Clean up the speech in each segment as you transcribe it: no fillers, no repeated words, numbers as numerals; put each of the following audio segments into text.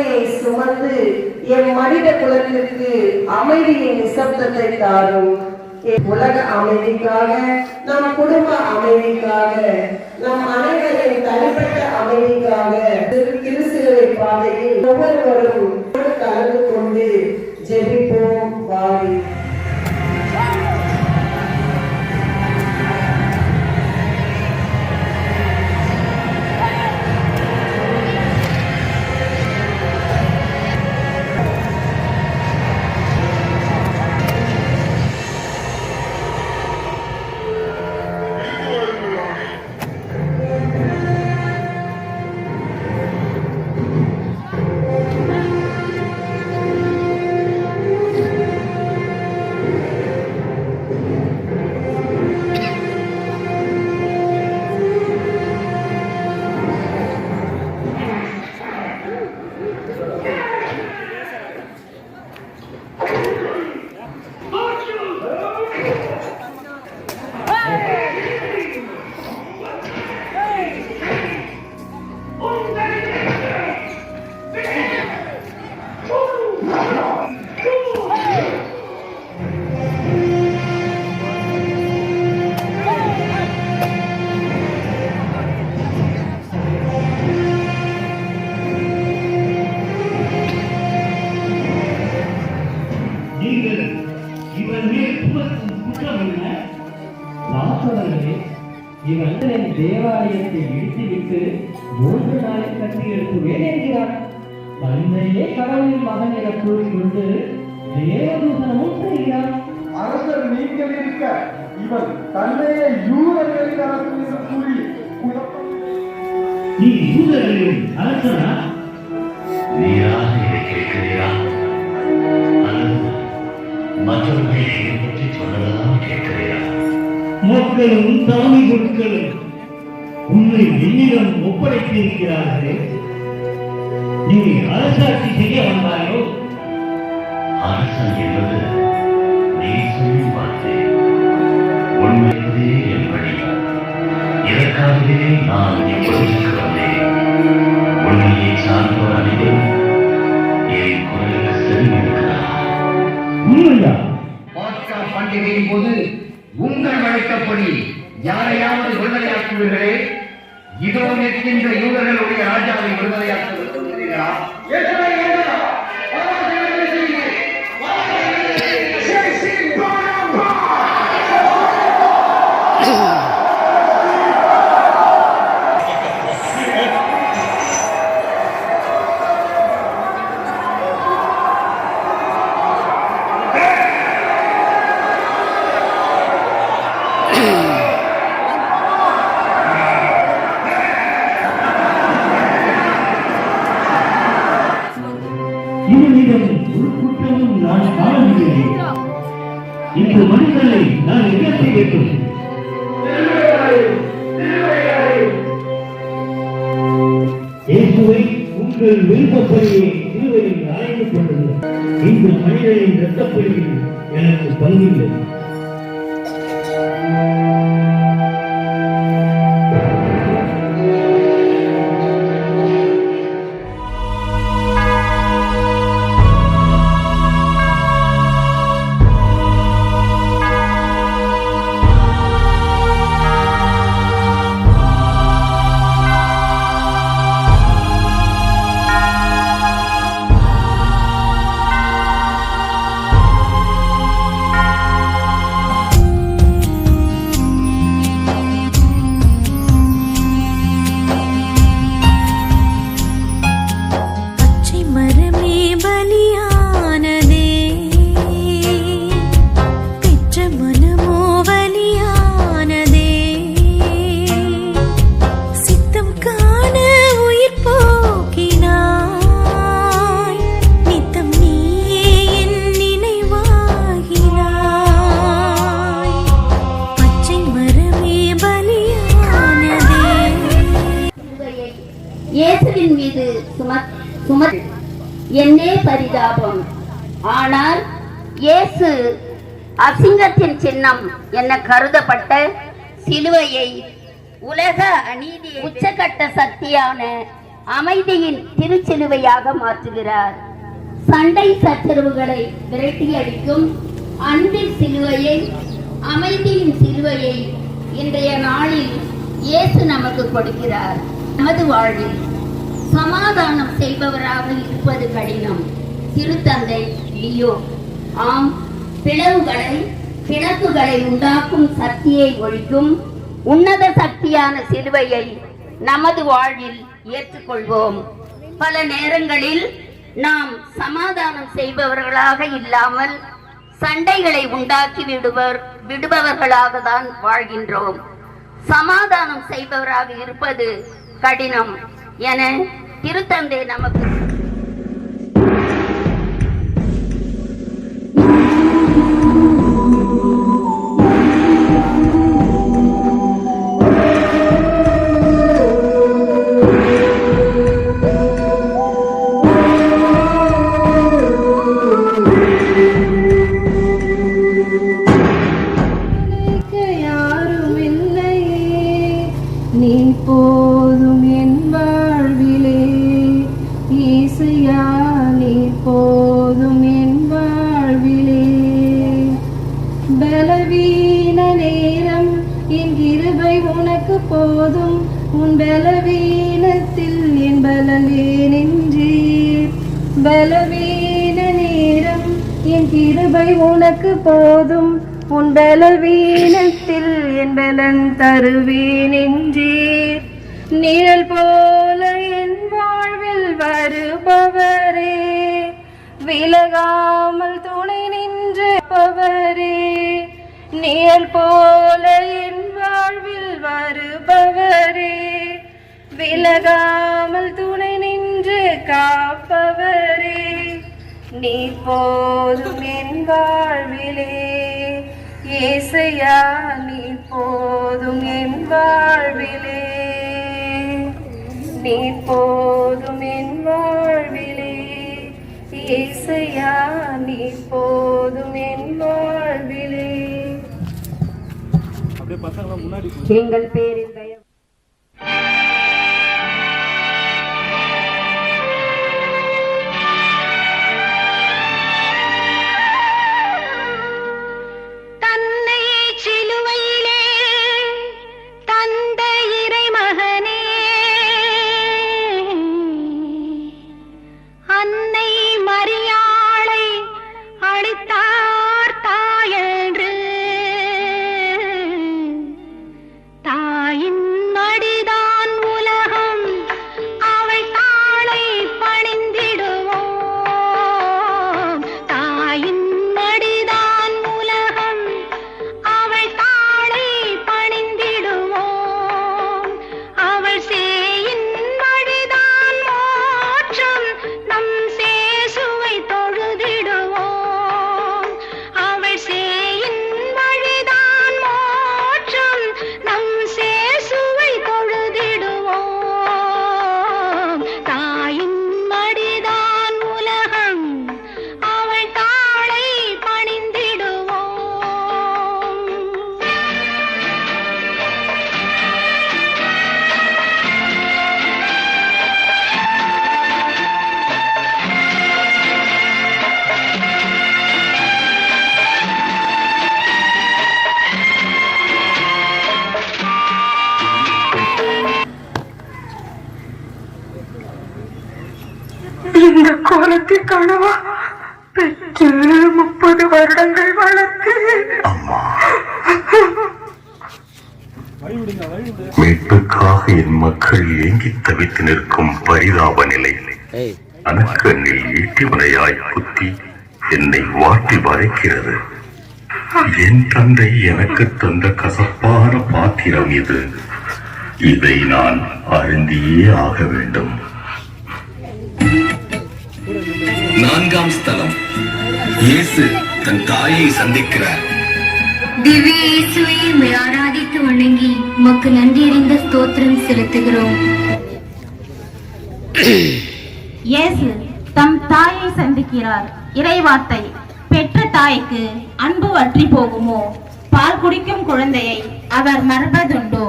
சிலுவையை சுமந்து என் மனித குலத்திற்கு அமைதியின் நிசப்தத்தை தாரும். உலக அமைதிக்காக, நம் குடும்ப அமைதிக்காக, நம் அனைவரின் தனிப்பட்ட அமைதிக்காக திருச்சிலுவை பாதையில் ஒவ்வொருவரும் கலந்து கொண்டு ஜெபிப்போம். வாரி தேவாலயத்தை இடித்துவிட்டு 3 நாளில் கட்டி எழுப்புவேன் என்கிறார். தந்தையே கடவுளின் மகன் என கூறிக்கொண்டு தேவதூசனமும் செய்கிறார். அரசர் நீங்கள் இருக்க இவன் தன்னையே யூதர்களின் அரசன் என்று கூறி நீ யூதர்களின் அரசனா? நீயாக இதை கேட்கிறீரா? அல்லது மற்றவர்களை இதை பற்றி சொல்லலாம் கேட்கிறீரா? மக்களும் தாமி பொருட்களும் உன்னை என்னிடம் ஒப்படைத்திருக்கிறார்களே, நீ அரசாட்சி செய்ய வந்தாயோ? அரசன் என்பது நீ சொல்லும் வார்த்தை. உண்மையே என் வழி. இதற்காகவே நான் இப்பொழுதுக்கு வந்தேன். உண்மையை சார்ந்தோர் அனைவரும் என் குரலுக்கு செவிமடுக்கிறார். உண்மையா? பாஸ்கா பண்டிகையின் போது உங்கள் வழக்கப்படி யாரையாவது விடுதலையாக்குவீர்களே? இதோ நிற்கின்ற யூதர்களுடைய ராஜாவை விடுதலையாக்க விரும்புகிறீர்களா? இவனிடம் ஒரு குற்றமும் நான் காணவில்லை. இந்த மனிதனை நான் என்ன செய்யட்டும்? இயேசுவை உங்கள் விருப்பப்படியே சிலுவையில் அறைந்து கொண்டது. இந்த மனிதனின் இரத்தப்படியில் எனக்கு பங்கில்லை. இயேசுவின் மீது என்னே பரிதாபம். ஆனால் இயேசு அசிங்கத்தின் சின்னம் என கருதப்பட்ட சிலுவையை உலக அநீதி உச்சகட்ட சக்தியான அமைதியின் திருச்சிலுவையாக மாற்றுகிறார். சண்டை சச்சரவுகளை விரட்டி அடிக்கும் அன்பின் சிலுவையை, அமைதியின் சிலுவையை இன்றைய நாளில் இயேசு நமக்கு கொடுக்கிறார். நமது வாழ்வில் சமாதானம் செய்பவராக இருப்பது கடினம். திருத்தந்தை லியோ. ஆம், பிளவுகளை உண்டாக்கும் சக்தியை ஒழிக்கும் உன்னத சக்தியான சிலுவையை நமது வாழ்வில் ஏற்றுக்கொள்வோம். பல நேரங்களில் நாம் சமாதானம் செய்பவர்களாக இல்லாமல் சண்டைகளை உண்டாக்கி விடுபவர்களாக தான் வாழ்கின்றோம். சமாதானம் செய்பவராக இருப்பது கடினம் என திருத்தந்தை நமக்கு நீ போதும் என் வாழ்விலே இயேசுயா, நீ போதும் என் வாழ்விலே. பலவீன நேரம் என் கிருபை உனக்கு போதும், உன் பலவீனத்தில் என் பலனே நின்றீர். பலவீன நேரம் என் கிருபை உனக்கு போதும், உன் பலவீனத்தில் என் பலன் தருவேன் என்றீர். நிழல் போல என் வாழ்வில் வருபவரே, விலகாமல் துணை நின்றவரே. நிழல் போல என் வாழ்வில் வருபவரே, விலகாமல் துணை நின்று காப்பவரே. நீ போதும் என் வாழ்விலே இயேசுயா, நீ போதும் என் வாழ்விலே. நீ போதும் என் வாழ்விலே இயேசுயா, நீ போதும் என் வாழ்விலே. எங்கள் பேரில் தயவு இந்த கோலத்தை காணவா பெற்று 30 வருடங்கள் வளர்த்து மீட்புக்காக என் மக்கள் ஏங்கி தவித்து நிற்கும் பரிதாப நிலை அனக்கண்ணில் ஈட்டிமலையாய் குத்தி என்னை வாட்டி வதைக்கிறது. என் தந்தை எனக்கு தந்த கசப்பான பாத்திரம் இது. இதை நான் அருந்தியே ஆக வேண்டும். 4ஆம் ஸ்தலம். இயேசு தன் தாயை சந்திக்கிறார். திவ்ய இயேசுவை உம்மை ஆராதித்து வணங்கி உமக்கு நன்றியறிந்த ஸ்தோத்திரம் செலுத்துகிறோம். இயேசு தம் தாயை சந்திக்கிறார். இறைவார்த்தை: பெற்ற தாய்க்கு அன்பு வற்றி போகுமோ? பால் குடிக்கும் குழந்தையை அவர் மறப்பதுண்டோ?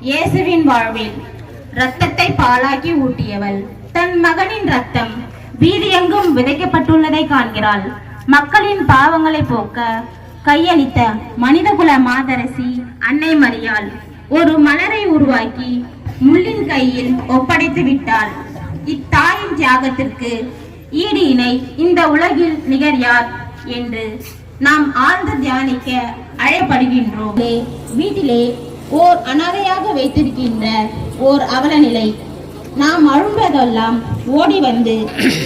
இயேசுவின் வாழ்வில் இரத்தத்தை பாலாக்கி ஊட்டியவள். தன் மகனின் ரத்தம் வீதியெங்கும் விதைக்கப்பட்டுள்ளதை காண்கிறாள். மக்களின் பாவங்களை போக்க கையளித்த மனிதகுல மாதரசி அன்னை மரியாள் ஒரு மலரை உருவாக்கி முள்ளின் கையில் ஒப்படைத்து விட்டாள். இத்தாயின் தியாகத்திற்கு ஈடு இணை இந்த உலகில் நிகர் யார் என்று நாம் ஆழ்ந்து தியானிக்க அழைப்படுகின்றோம். வீட்டிலே ஓர் அனாதையாக வைத்திருக்கின்ற ஓர் அவல நிலை. நாம் அழும்பதெல்லாம் ஓடி வந்து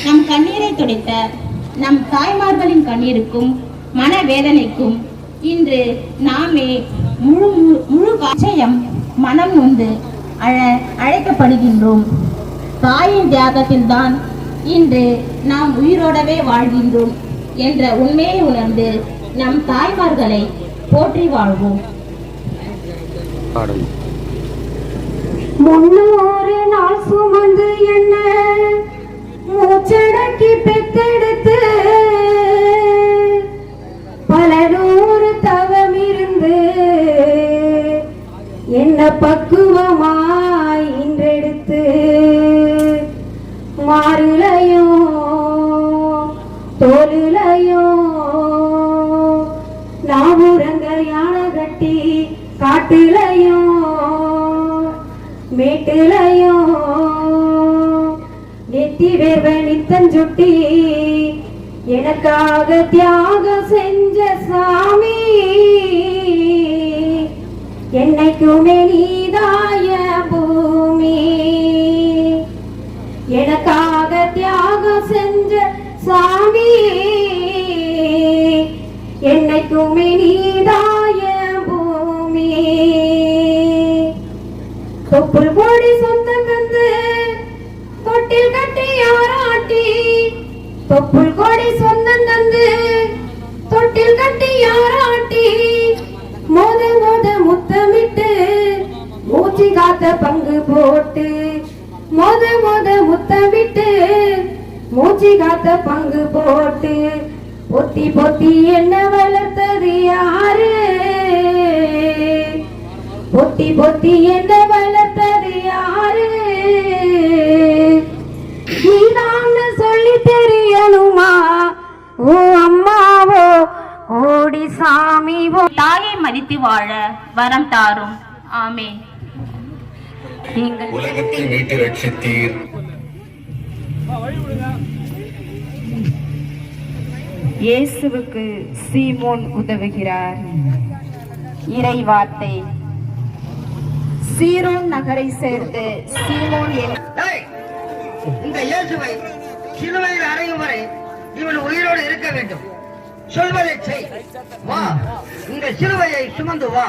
நம் கண்ணீரை துடைத்த நம் தாய்மார்களின் கண்ணீருக்கும் மனவேதனைக்கும் இன்று நாமே முழு காட்சியம் மனம் நொந்து அழைக்கப்படுகின்றோம். தாயின் தியாகத்தில்தான் இன்று நாம் உயிரோடவே வாழ்கின்றோம் என்ற உண்மையை உணர்ந்து நம் தாய்மார்களை போற்றி வாழ்வோம். 300 நாள் சுமந்து என்ன மூச்சடக்கி பெத்தெடுத்து பல நூறு தவம் இருந்து என்ன பக்குவமாய் இன்றெடுத்து மாறுலையும் தோலுலையும் நாவுரங்க யானை கட்டி காட்டுலையும் மேட்டுலையும் நெத்தி வேர்வ நித்தஞ்சுட்டி எனக்காக தியாகம் செஞ்ச சாமி என்னைக்குமே நீதாய பூமி எனக்காக தியாகம் செஞ்ச சாமி என்னைக்குமே நீதாய பூமி தொப்புள் கோடி சொந்தம் வந்து தொட்டில் கட்டி யாராட்டி தொப்புள் கோடி சொந்தம் தந்து தொட்டில் கட்டி யாராட்டி மோத மோத முத்தமிட்டு மூச்சு காத்த பங்கு போட்டு மோத மோத முத்தமிட்டு மூச்சு காத்த பங்கு போட்டு பொத்தி பொத்தி என்ன வளர்த்தது யாரு பொத்தி பொத்தி என்ன வளர்த்தது யாரு நீதான்னு சொல்லி தெரியணுமா ஓ அம்மாவோ ஓடி சாமிவோ. தாயை மதித்து வாழ வரம் தாரும். ஆமென். உலகத்தை மீட்டு ரட்சித்தீர். இயேசுவுக்கு சீமோன் உதவுகிறார். இறை வார்த்தை. சீரோன் நகரை சேர்ந்து சீமோன் இந்த இயேசுவை சிலுவையில் அறையும் வரை இவன் உயிரோடு இருக்க வேண்டும். சொல்வதை செய். வா, இந்த சிலுவையை சுமந்து வா.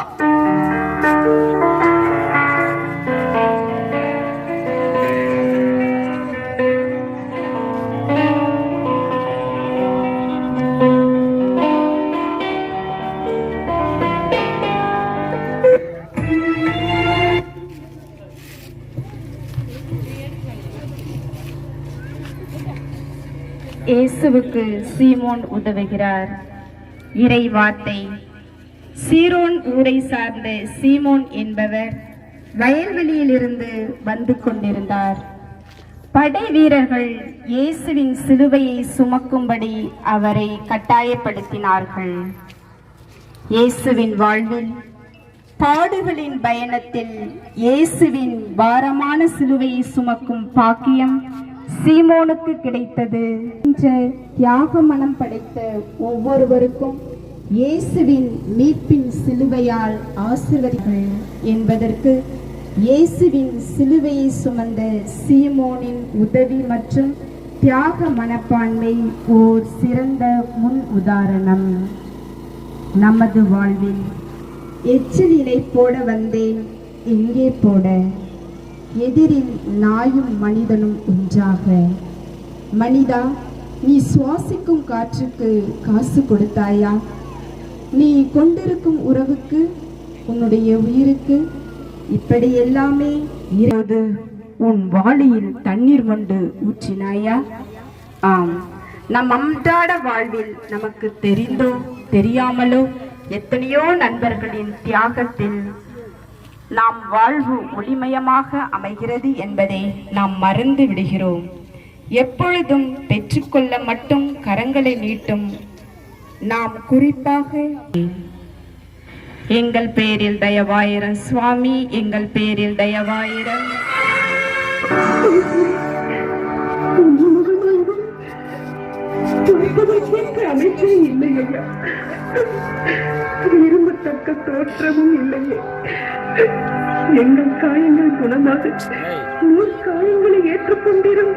இயேசுவுக்கு சீமோன் உதவுகிறார். இறை வார்த்தை. சீரோன் ஊரை சார்ந்த சீமோன் என்பவர் வயல்வெளியிலிருந்து வந்து கொண்டிருந்தார். படை வீரர்கள் இயேசுவின் சிலுவையை சுமக்கும்படி அவரை கட்டாயப்படுத்தினார்கள். இயேசுவின் வாழ்வில் பாடுகளின் பயணத்தில் இயேசுவின் பாரமான சிலுவையை சுமக்கும் பாக்கியம் சீமோனுக்கு கிடைத்தது. தியாக மனம் படைத்த ஒவ்வொருவருக்கும் இயேசுவின் மீட்பின் சிலுவையால் ஆசீர்வதிகள் என்பதற்கு இயேசுவின் சிலுவையை சுமந்த சீமோனின் உதவி மற்றும் தியாக மனப்பான்மை ஓர் சிறந்த முன் உதாரணம். நமது வாழ்வில் எச்சிலிலை போட வந்தேன், எங்கே போட? எதிரில் நாயும் மனிதனும் ஒன்றாக. மனிதா, நீ சுவாசிக்கும் காற்றுக்கு காசு கொடுத்தாயா? நீ கொண்டிருக்கும் உறவுக்கு, உன்னுடைய உயிருக்கு இப்படி எல்லாமே இருது உன் வாளியில் தண்ணீர் கொண்டு ஊற்றினாயா? ஆம், நம் அன்றாட வாழ்வில் நமக்கு தெரிந்தோ தெரியாமலோ எத்தனையோ நண்பர்களின் தியாகத்தில் நாம் வாழ்வு ஒளிமயமாக அமைகிறது என்பதை நாம் மறந்து விடுகிறோம். எப்பொழுதும் பெற்றுக்கொள்ள மட்டும் கரங்களை நீட்டும் நாம் குறிப்பாக எங்கள் பேரில் தயவாயிரம் சுவாமி, எங்கள் பேரில் தயவாயிரம். அமைச்சே இல்லையா, விரும்பத்தக்க தோற்றமும் இல்லையே. எங்கள் காயங்கள் குணமாக நூறு காயங்களை ஏற்றுக்கொண்டிரும்.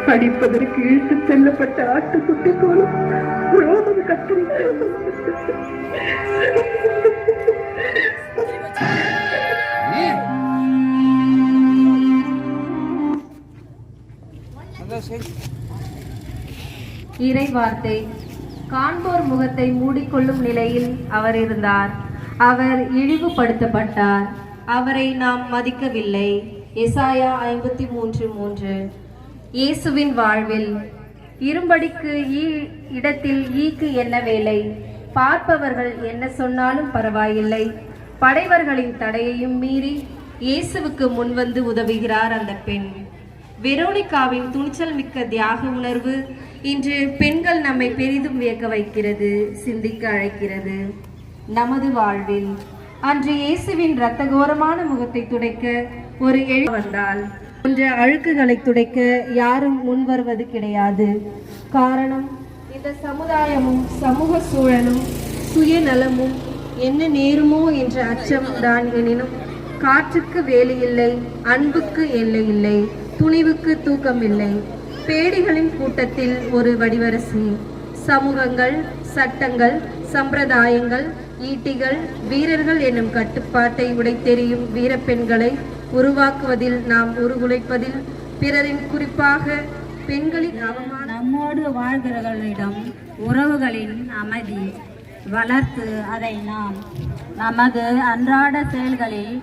படிப்பதற்கு இழுத்துச் செல்லப்பட்ட ஆட்டுக்குட்டி போலும் ரோமம் கத்தரித்து இறை வார்த்தை. காண்போர் முகத்தை மூடிக்கொள்ளும் நிலையில் அவர் இருந்தார். அவர் இழிவுபடுத்தப்பட்டார், அவரை நாம் மதிக்கவில்லை. எசாயா 53:3. இயேசுவின் வாழ்வில் இரும்படிக்கு இடத்தில் ஈக்கு என்ன வேலை? பார்ப்பவர்கள் என்ன சொன்னாலும் பரவாயில்லை. படைவர்களின் தடையையும் மீறி இயேசுவுக்கு முன்வந்து உதவுகிறார் அந்த பெண். வெரோனிகாவின் துணிச்சல் மிக்க தியாக உணர்வு இன்று பெண்கள் நம்மை பெரிதும் வியக்க வைக்கிறது, சிந்திக்க அழைக்கிறது. நமது வாழ்வில் அன்று இயேசுவின் இரத்தகோரமான முகத்தை துடைக்க ஒரு வந்தால் போன்ற அழுக்குகளை துடைக்க யாரும் முன்வருவது கிடையாது. காரணம், இந்த சமுதாயமும் சமூக சூழலும் சுயநலமும் என்ன நேருமோ என்ற அச்சம் தான். எனினும் காற்றுக்கு வேலை இல்லை, அன்புக்கு எல்லை இல்லை, துணிவுக்கு தூக்கம் இல்லை. பேடிகளின் கூட்டத்தில் ஒரு வடிவரசி. சமூகங்கள், சட்டங்கள், சம்பிரதாயங்கள், ஈட்டிகள், வீரர்கள் என்னும் கட்டுப்பாட்டை உடைத்தெறியும் வீரப்பெண்களை உருவாக்குவதில் நாம் உருகுலைப்பதில் பிறரின், குறிப்பாக பெண்களின் அவமானம். நம்மோடு வாழ்கிறவர்களிடம் உறவுகளின் அமைதி வளர்த்து அதை நாம் நமது அன்றாட செயல்களில்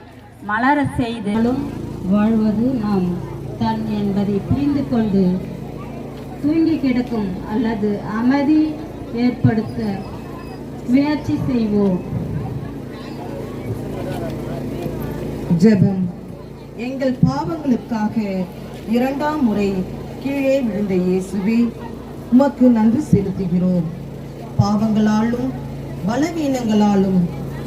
மலர செய்தாலும் வாழ்வது நாம் தன் என்பதை புரிந்து கொண்டு தூங்கி கிடக்கும் அல்லது அமைதி ஏற்படுத்த முயற்சி செய்வோம். ஜெபம். எங்கள் பாவங்களுக்காக 2ஆம் முறை கீழே விழுந்த இயேசுவே, உமக்கு நன்றி செலுத்துகிறோம். பாவங்களாலும் பலவீனங்களாலும்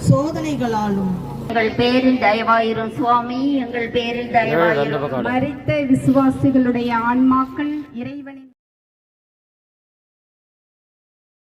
சோதனைகளாலும் எங்கள் பேரில் தயவாயிரும் சுவாமி, எங்கள் பேரில் தயவாயிரும். மரித்த விசுவாசிகளுடைய ஆன்மாக்கள் இறைவனின்